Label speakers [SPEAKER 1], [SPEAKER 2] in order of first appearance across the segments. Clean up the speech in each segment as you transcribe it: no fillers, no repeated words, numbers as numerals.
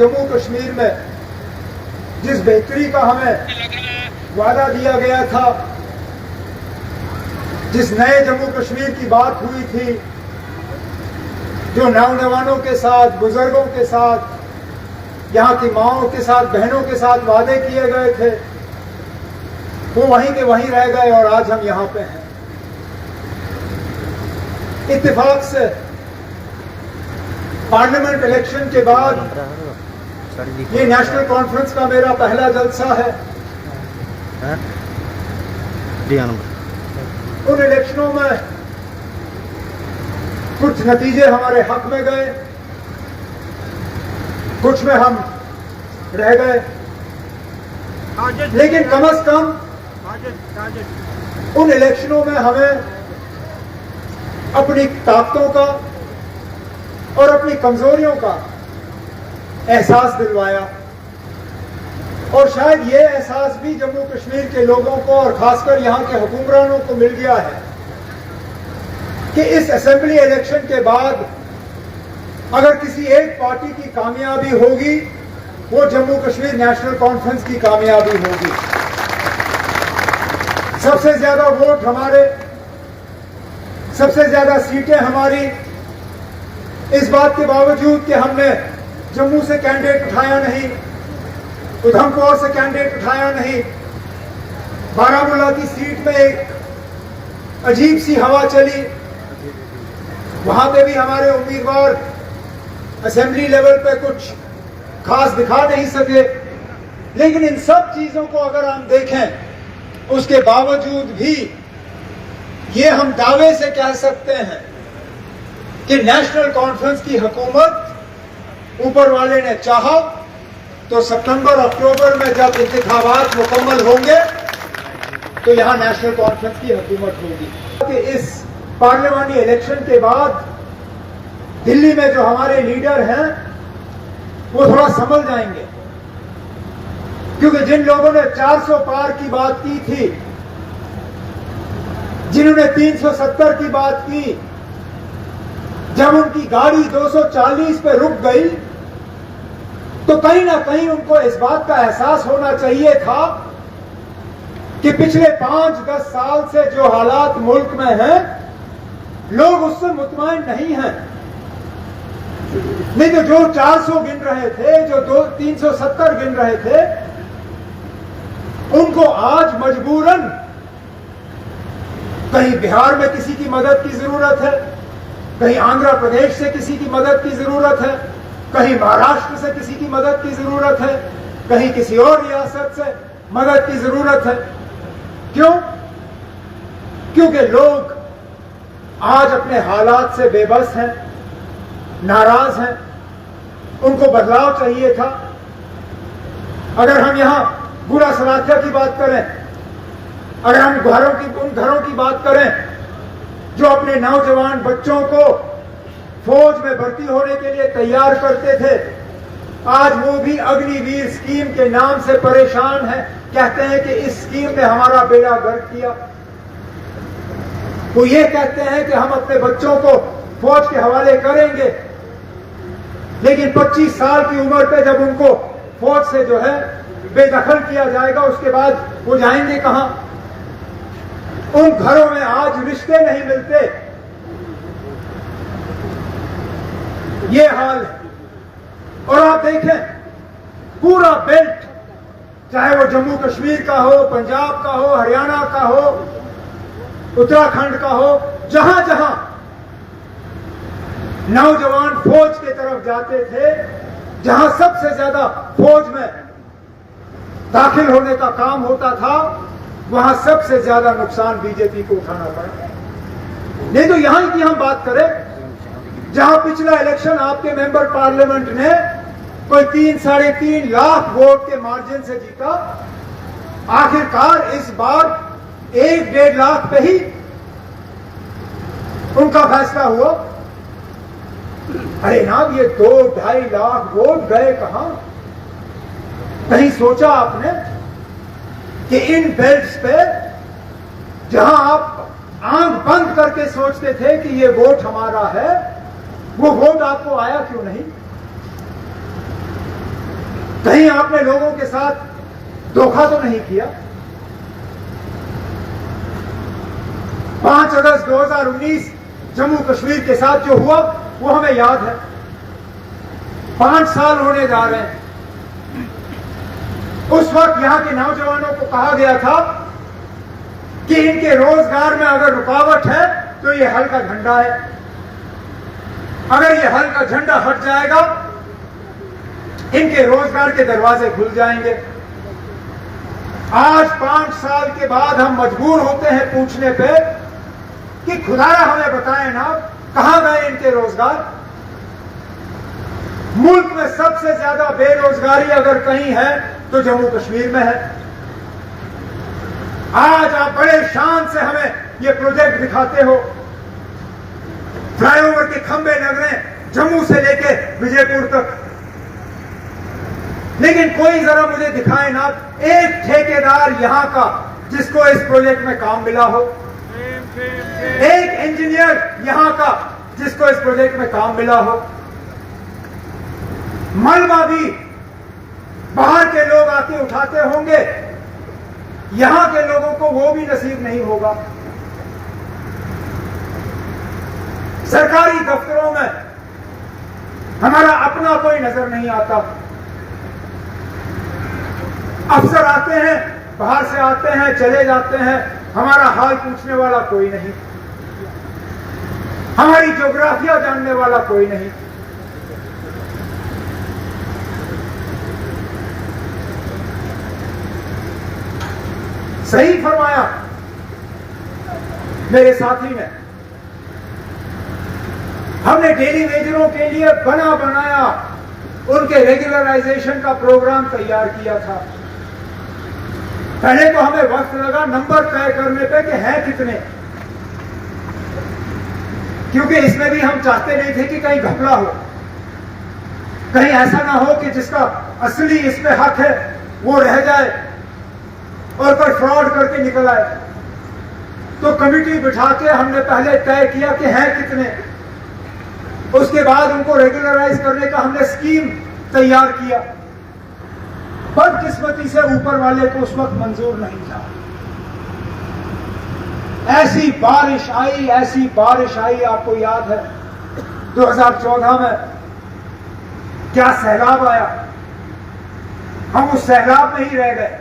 [SPEAKER 1] जम्मू कश्मीर में जिस बेहतरी का हमें वादा दिया गया था, जिस नए जम्मू कश्मीर की बात हुई थी, जो नौजवानों के साथ, बुजुर्गों के साथ, यहाँ की माओं के साथ, बहनों के साथ वादे किए गए थे, वो वहीं के वहीं रह गए और आज हम यहाँ पे हैं। इत्तेफाक से पार्लियामेंट इलेक्शन के बाद ये नेशनल कॉन्फ्रेंस का मेरा पहला जलसा है। उन इलेक्शनों में कुछ नतीजे हमारे हक में गए, कुछ में हम रह गए, लेकिन कम से कम उन इलेक्शनों में हमें अपनी ताकतों का और अपनी कमजोरियों का एहसास दिलवाया। और शायद ये एहसास भी जम्मू कश्मीर के लोगों को और खासकर यहाँ के हुक्मरानों को मिल गया है कि इस असेंबली इलेक्शन के बाद अगर किसी एक पार्टी की कामयाबी होगी, वो जम्मू कश्मीर नेशनल कॉन्फ्रेंस की कामयाबी होगी। सबसे ज्यादा वोट हमारे, सबसे ज्यादा सीटें हमारी, इस बात के बावजूद कि हमने जम्मू से कैंडिडेट उठाया नहीं, उधमपुर से कैंडिडेट उठाया नहीं, बारामूला की सीट में एक अजीब सी हवा चली, वहां पे भी हमारे उम्मीदवार असेंबली लेवल पे कुछ खास दिखा नहीं सके। लेकिन इन सब चीजों को अगर हम देखें, उसके बावजूद भी ये हम दावे से कह सकते हैं कि नेशनल कॉन्फ्रेंस की हुकूमत ऊपर वाले ने चाहा तो सितंबर अक्टूबर में जब इंतखाबात मुकम्मल होंगे तो यहां नेशनल कॉन्फ्रेंस की हुकूमत होगी। कि इस पार्लियामेंट्री इलेक्शन के बाद दिल्ली में जो हमारे लीडर हैं वो थोड़ा संभल जाएंगे, क्योंकि जिन लोगों ने 400 पार की बात की थी, जिन्होंने 370 की बात की, जब उनकी गाड़ी 240 पे रुक गई तो कहीं ना कहीं उनको इस बात का एहसास होना चाहिए था कि पिछले 5-10 साल से जो हालात मुल्क में हैं, लोग उससे मुतमईन नहीं हैं। नहीं तो जो 400 गिन रहे थे, जो 370 गिन रहे थे, उनको आज मजबूरन कहीं बिहार में किसी की मदद की जरूरत है, कहीं आंध्र प्रदेश से किसी की मदद की जरूरत है, कहीं महाराष्ट्र से किसी की मदद की जरूरत है, कहीं किसी और रियासत से मदद की जरूरत है। क्यों? क्योंकि लोग आज अपने हालात से बेबस हैं, नाराज हैं, उनको बदलाव चाहिए था। अगर हम यहां बुरा सलाखिया की बात करें, अगर हम उन घरों की बात करें जो अपने नौजवान बच्चों को फौज में भर्ती होने के लिए तैयार करते थे, आज वो भी अग्निवीर स्कीम के नाम से परेशान हैं। कहते हैं कि इस स्कीम ने हमारा बेड़ा गर्क किया। वो ये कहते हैं कि हम अपने बच्चों को फौज के हवाले करेंगे, लेकिन 25 साल की उम्र पे जब उनको फौज से जो है बेदखल किया जाएगा, उसके बाद वो जाएंगे कहां? उन घरों में आज रिश्ते नहीं मिलते। ये हाल है। और आप देखें, पूरा बेल्ट, चाहे वो जम्मू कश्मीर का हो, पंजाब का हो, हरियाणा का हो, उत्तराखंड का हो, जहां जहां नौजवान फौज की तरफ जाते थे, जहां सबसे ज्यादा फौज में दाखिल होने का काम होता था, वहां सबसे ज्यादा नुकसान बीजेपी को उठाना पड़ा। नहीं तो यहां की हम बात करें, जहां पिछला इलेक्शन आपके मेंबर पार्लियामेंट ने कोई 3-3.5 लाख वोट के मार्जिन से जीता, आखिरकार इस बार 1-1.5 लाख पे ही उनका फैसला हुआ। अरे नाम, ये 2-2.5 लाख वोट गए कहां? कहीं सोचा आपने कि इन बेल्ट्स पे जहां आप आंख बंद करके सोचते थे कि ये वोट हमारा है, वो वोट आपको आया क्यों नहीं? कहीं आपने लोगों के साथ धोखा तो नहीं किया? 5 अगस्त 2019 जम्मू कश्मीर के साथ जो हुआ वो हमें याद है। 5 साल होने जा रहे हैं। उस वक्त यहां के नौजवानों को कहा गया था कि इनके रोजगार में अगर रुकावट है तो ये हल का झंडा है, अगर ये हल का झंडा हट जाएगा इनके रोजगार के दरवाजे खुल जाएंगे। आज 5 साल के बाद हम मजबूर होते हैं पूछने पे कि खुदारा हमें बताएं ना, कहां गए इनके रोजगार? मुल्क में सबसे ज्यादा बेरोजगारी अगर कहीं है तो जम्मू कश्मीर में है। आज आप बड़े शान से हमें ये प्रोजेक्ट दिखाते हो, फ्लाईओवर के खंभे लग रहे हैं जम्मू से लेके विजयपुर तक, लेकिन कोई जरा मुझे दिखाए ना एक ठेकेदार यहां का जिसको इस प्रोजेक्ट में काम मिला हो, एक इंजीनियर यहां का जिसको इस प्रोजेक्ट में काम मिला हो। मलबा भी बाहर के लोग आके उठाते होंगे, यहां के लोगों को वो भी नसीब नहीं होगा। सरकारी दफ्तरों में हमारा अपना कोई नजर नहीं आता। अफसर आते हैं, बाहर से आते हैं, चले जाते हैं, हमारा हाल पूछने वाला कोई नहीं, हमारी ज्योग्राफिया जानने वाला कोई नहीं। सही फरमाया मेरे साथी ने, हमने डेली वेजरों के लिए बना बनाया उनके रेगुलराइजेशन का प्रोग्राम तैयार किया था। पहले तो हमें वक्त लगा नंबर तय करने पे कि हैं कितने, क्योंकि इसमें भी हम चाहते नहीं थे कि कहीं घपला हो, कहीं ऐसा ना हो कि जिसका असली इस पे हक है वो रह जाए और कोई फ्रॉड करके निकल आए। तो कमिटी बिठा के हमने पहले तय किया कि हैं कितने, उसके बाद उनको रेगुलराइज करने का हमने स्कीम तैयार किया। बदकिस्मती से ऊपर वाले को उस वक्त मंजूर नहीं था। ऐसी बारिश आई, आपको याद है 2014 में क्या सैलाब आया। हम उस सैलाब में ही रह गए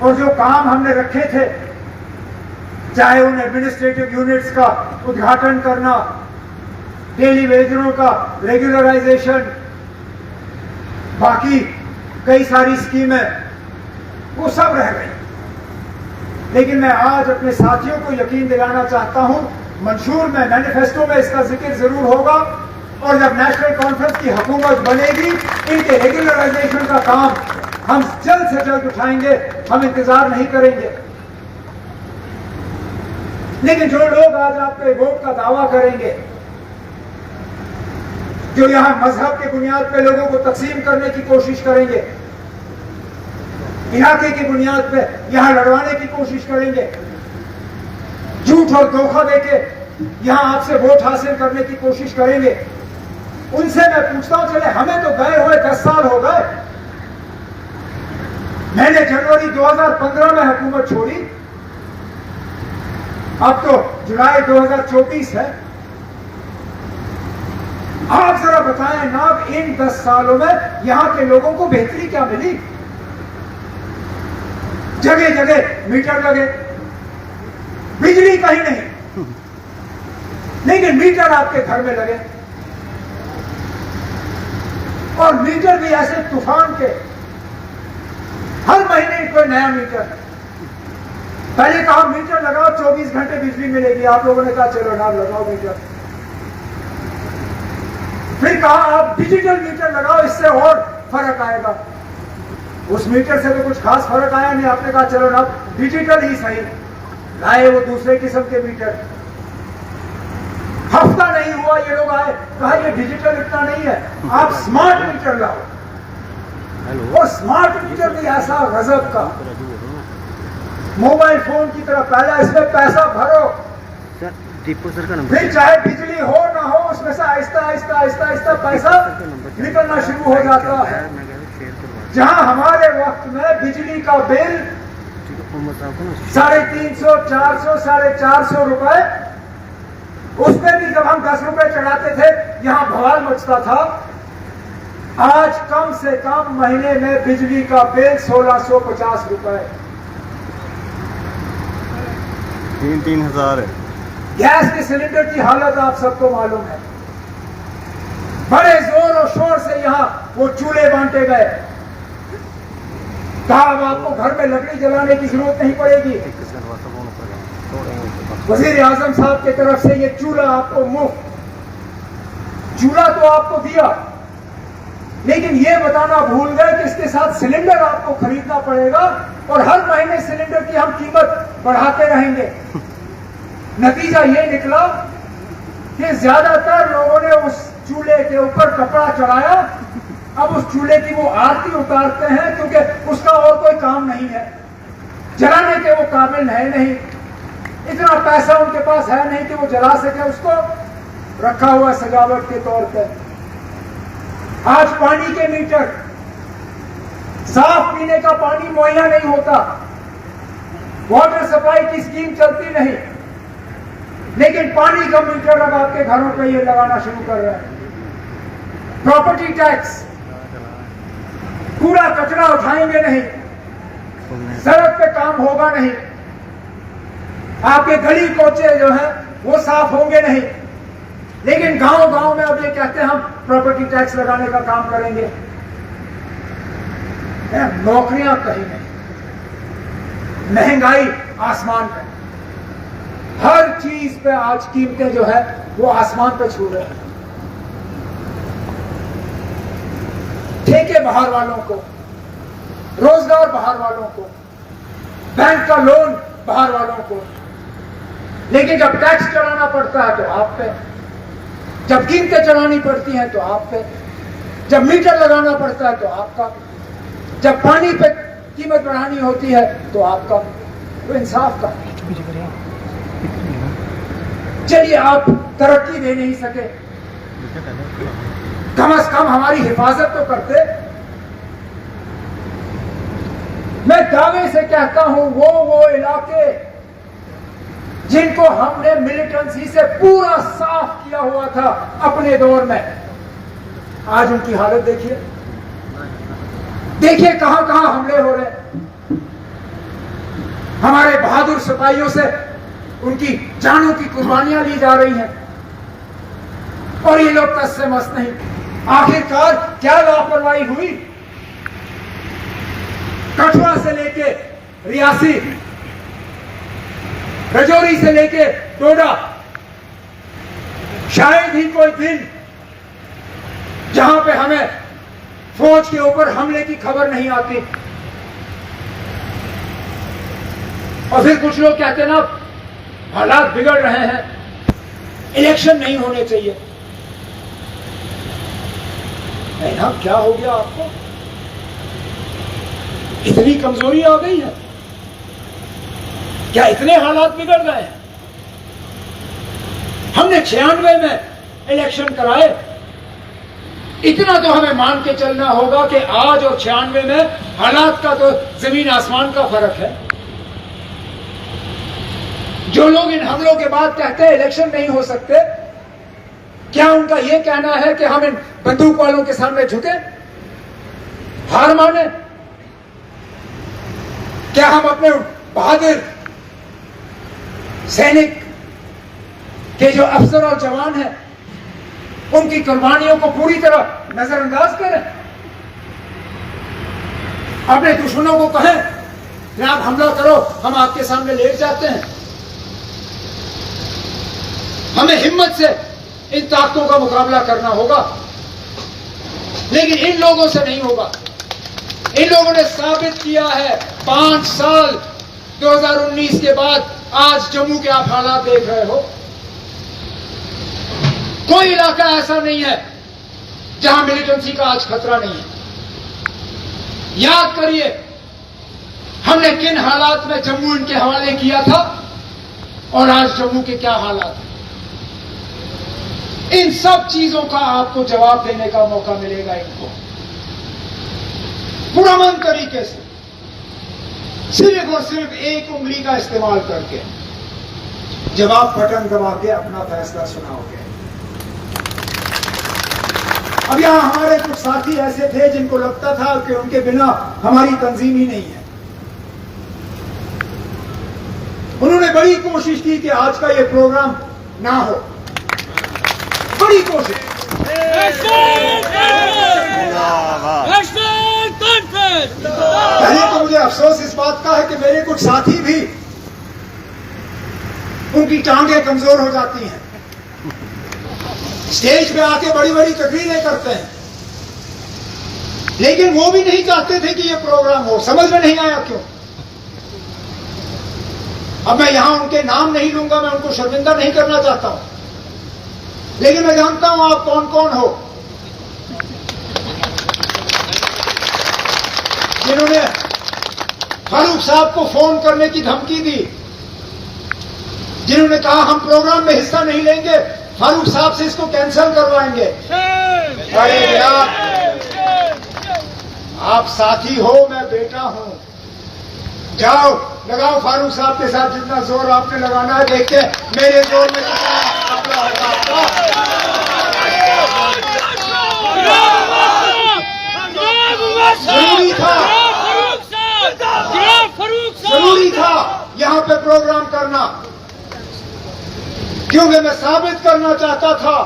[SPEAKER 1] और जो काम हमने रखे थे, चाहे उन एडमिनिस्ट्रेटिव यूनिट्स का उद्घाटन करना, डेली वेजरों का रेगुलराइजेशन, बाकी कई सारी स्कीमें, वो सब रह गई। लेकिन मैं आज अपने साथियों को यकीन दिलाना चाहता हूं, मंशूर में, मैनिफेस्टो में इसका जिक्र जरूर होगा और जब नेशनल कॉन्फ्रेंस की हुकूमत बनेगी इनके रेगुलराइजेशन का काम हम जल्द से जल्द उठाएंगे, हम इंतजार नहीं करेंगे। लेकिन जो लोग आज आपके वोट का दावा करेंगे, जो यहां मजहब के बुनियाद पे लोगों को तकसीम करने की कोशिश करेंगे, इलाके की बुनियाद पे यहां लड़वाने की कोशिश करेंगे, झूठ और धोखा देके यहां आपसे वोट हासिल करने की कोशिश करेंगे, उनसे मैं पूछता हूं, चले हमें तो गए हुए 10 साल हो गए। मैंने जनवरी 2015 में हुकूमत छोड़ी, अब तो जुलाई 2024 है। आप जरा बताएं ना, इन 10 सालों में यहां के लोगों को बेहतरी क्या मिली? जगह जगह मीटर लगे, बिजली कहीं नहीं, लेकिन मीटर आपके घर में लगे, और मीटर भी ऐसे तूफान के, हर महीने कोई नया मीटर। पहले कहा मीटर लगाओ 24 घंटे बिजली मिलेगी, आप लोगों ने कहा चलो ना लगाओ मीटर। फिर कहा आप डिजिटल मीटर लगाओ, इससे और फर्क आएगा। उस मीटर से तो कुछ खास फर्क आया नहीं, आपने कहा चलो ना डिजिटल ही सही, लाए वो दूसरे किस्म के मीटर। हफ्ता नहीं हुआ ये लोग आए, कहा ये डिजिटल इतना नहीं है, आप स्मार्ट मीटर लाओ। और स्मार्ट मीटर भी ऐसा गजब का, मोबाइल फोन की तरह, पहले इसमें पैसा भरो, फिर चाहे बिजली हो ना हो उसमें से आहिस्ता आहिस्ता आहिस्ता आहिस्ता पैसा निकलना शुरू हो जाता है। जहां हमारे वक्त में बिजली का बिल 350, 400, 450 रुपए, उसमें भी जब हम 10 रुपए चढ़ाते थे यहां बवाल मचता था। आज कम से कम महीने में बिजली का बिल 1650 रुपए,
[SPEAKER 2] 3-3 हजार है।
[SPEAKER 1] गैस के सिलेंडर की हालत आप सबको मालूम है। बड़े जोर और शोर से यहां वो चूल्हे बांटे गए। कहा अब आपको घर में लकड़ी जलाने की जरूरत नहीं पड़ेगी। वजीर आजम साहब की तरफ से ये चूल्हा आपको मुफ्त, चूल्हा तो आपको दिया, लेकिन ये बताना भूल गए कि इसके साथ सिलेंडर आपको खरीदना पड़ेगा और हर महीने सिलेंडर की हम कीमत बढ़ाते रहेंगे। नतीजा ये निकला कि ज्यादातर लोगों ने उस चूल्हे के ऊपर कपड़ा चढ़ाया। अब उस चूल्हे की वो आरती उतारते हैं क्योंकि उसका और कोई काम नहीं है, जलाने के वो काबिल है नहीं, इतना पैसा उनके पास है नहीं कि वो जला सके उसको, रखा हुआ सजावट के तौर पर। आज पानी के मीटर, साफ पीने का पानी मुहैया नहीं होता, वाटर सप्लाई की स्कीम चलती नहीं, लेकिन पानी का मीटर अब आपके घरों पे ये लगाना शुरू कर रहे हैं। प्रॉपर्टी टैक्स, कूड़ा कचरा उठाएंगे नहीं, सड़क पे काम होगा नहीं, आपके गली कोचे जो है वो साफ होंगे नहीं, लेकिन गांव गांव में अब ये कहते हैं हम प्रॉपर्टी टैक्स लगाने का काम करेंगे। नौकरियां कहीं नहीं, महंगाई आसमान पे, हर चीज पे आज कीमतें जो है वो आसमान पे छू रहे हैं। ठेके बाहर वालों को, रोजगार बाहर वालों को, बैंक का लोन बाहर वालों को, लेकिन जब टैक्स चढ़ाना पड़ता है तो आप पे, जब कीमतें चढ़ानी पड़ती हैं तो आप पे, जब मीटर लगाना पड़ता है तो आपका, जब पानी पे कीमत बढ़ानी होती है तो आपका, तो इंसाफ का। चलिए आप तरक्की दे नहीं सके, कम से कम हमारी हिफाजत तो करते। मैं दावे से कहता हूं वो इलाके जिनको हमने मिलिटेंसी से पूरा साफ किया हुआ था अपने दौर में, आज उनकी हालत देखिए, देखिए कहां कहां हमले हो रहे। हमारे बहादुर सिपाहियों से उनकी जानों की कुर्बानियां ली जा रही हैं और ये लोग तस से मस नहीं। आखिरकार क्या लापरवाही हुई? कठुआ से लेके रियासी, रजौरी से लेके डोडा, शायद ही कोई दिन जहां पे हमें फौज के ऊपर हमले की खबर नहीं आती। और फिर कुछ लोग कहते ना हालात बिगड़ रहे हैं, इलेक्शन नहीं होने चाहिए। ना क्या हो गया आपको? इतनी कमजोरी आ गई है क्या? इतने हालात बिगड़ गए हैं? हमने 96 में इलेक्शन कराए, इतना तो हमें मान के चलना होगा कि आज और 96 में हालात का तो जमीन आसमान का फर्क है। जो लोग इन हमलों के बाद कहते हैं इलेक्शन नहीं हो सकते, क्या उनका यह कहना है कि हम इन बंदूक वालों के सामने झुके, हार माने? क्या हम अपने बहादुर सैनिक के जो अफसर और जवान हैं उनकी कुर्बानियों को पूरी तरह नजरअंदाज करें? अपने दुश्मनों को कहें कि आप हमला करो, हम आपके सामने लेट जाते हैं? हमें हिम्मत से इन ताकतों का मुकाबला करना होगा, लेकिन इन लोगों से नहीं होगा। इन लोगों ने साबित किया है 5 साल 2019 के बाद, आज जम्मू के आप हालात देख रहे हो, कोई इलाका ऐसा नहीं है जहां मिलिटेंसी का आज खतरा नहीं है। याद करिए हमने किन हालात में जम्मू इनके हवाले किया था और आज जम्मू के क्या हालात हैं। इन सब चीजों का आपको जवाब देने का मौका मिलेगा इनको। पुरअमन तरीके से सिर्फ और सिर्फ एक उंगली का इस्तेमाल करके जब आप बटन दबा के अपना फैसला सुनाओगे। अब यहां हमारे कुछ साथी ऐसे थे जिनको लगता था कि उनके बिना हमारी तंजीम ही नहीं है। उन्होंने बड़ी कोशिश की कि आज का ये प्रोग्राम ना हो, बड़ी कोशिश। पहले तो मुझे अफसोस इस बात का है कि मेरे कुछ साथी भी उनकी टांगें कमजोर हो जाती हैं, स्टेज पे आके बड़ी बड़ी तकरीरें करते हैं, लेकिन वो भी नहीं चाहते थे कि ये प्रोग्राम हो। समझ में नहीं आया क्यों। अब मैं यहां उनके नाम नहीं लूंगा, मैं उनको शर्मिंदा नहीं करना चाहता हूं, लेकिन मैं जानता हूं आप कौन कौन हो जिन्होंने फारूक साहब को फोन करने की धमकी दी, जिन्होंने कहा हम प्रोग्राम में हिस्सा नहीं लेंगे, फारूक साहब से इसको कैंसिल करवाएंगे। अरे यार, आप साथी हो, मैं बेटा हूं। जाओ लगाओ फारूक साहब के साथ जितना जोर आपने लगाना है, देखते मेरे जोर में कितना मुकाबला होगा आपका। जरूरी था यहां पे प्रोग्राम करना, क्योंकि मैं साबित करना चाहता था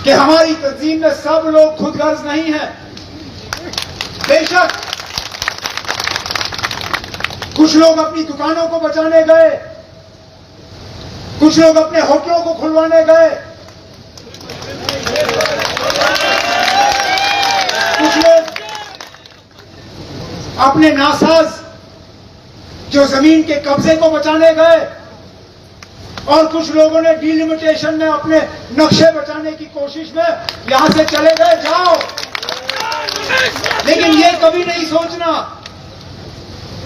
[SPEAKER 1] कि हमारी तंजीम में सब लोग खुदगर्ज नहीं हैं। बेशक कुछ लोग अपनी दुकानों को बचाने गए, कुछ लोग अपने होटलों को खुलवाने गए, कुछ लोग अपने नासाज जो जमीन के कब्जे को बचाने गए, और कुछ लोगों ने डिलिमिटेशन में अपने नक्शे बचाने की कोशिश में यहां से चले गए। जाओ, लेकिन ये कभी नहीं सोचना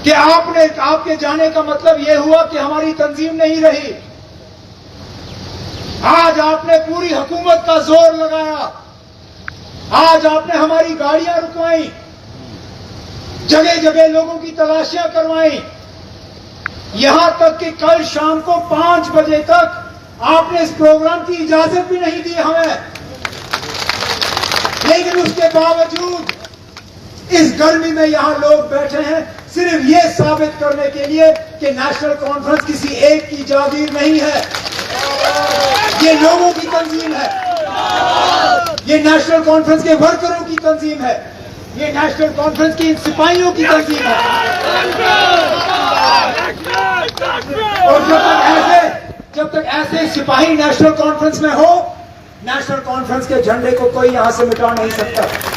[SPEAKER 1] कि आपके जाने का मतलब यह हुआ कि हमारी तंजीम नहीं रही। आज आपने पूरी हुकूमत का जोर लगाया, आज आपने हमारी गाड़ियां रुकवाई, जगह जगह लोगों की तलाशियां करवाई, यहां तक कि कल शाम को 5 बजे तक आपने इस प्रोग्राम की इजाजत भी नहीं दी हमें। लेकिन उसके बावजूद इस गर्मी में यहां लोग बैठे हैं सिर्फ ये साबित करने के लिए कि नेशनल कॉन्फ्रेंस किसी एक की जागीर नहीं है, ये लोगों की तंजीम है, ये नेशनल कॉन्फ्रेंस के वर्करों की तंजीम है, ये नेशनल कॉन्फ्रेंस की सिपाहियों की तंजीम है। और जब तक ऐसे सिपाही नेशनल कॉन्फ्रेंस में हो, नेशनल कॉन्फ्रेंस के झंडे को कोई यहां से मिटा नहीं सकता।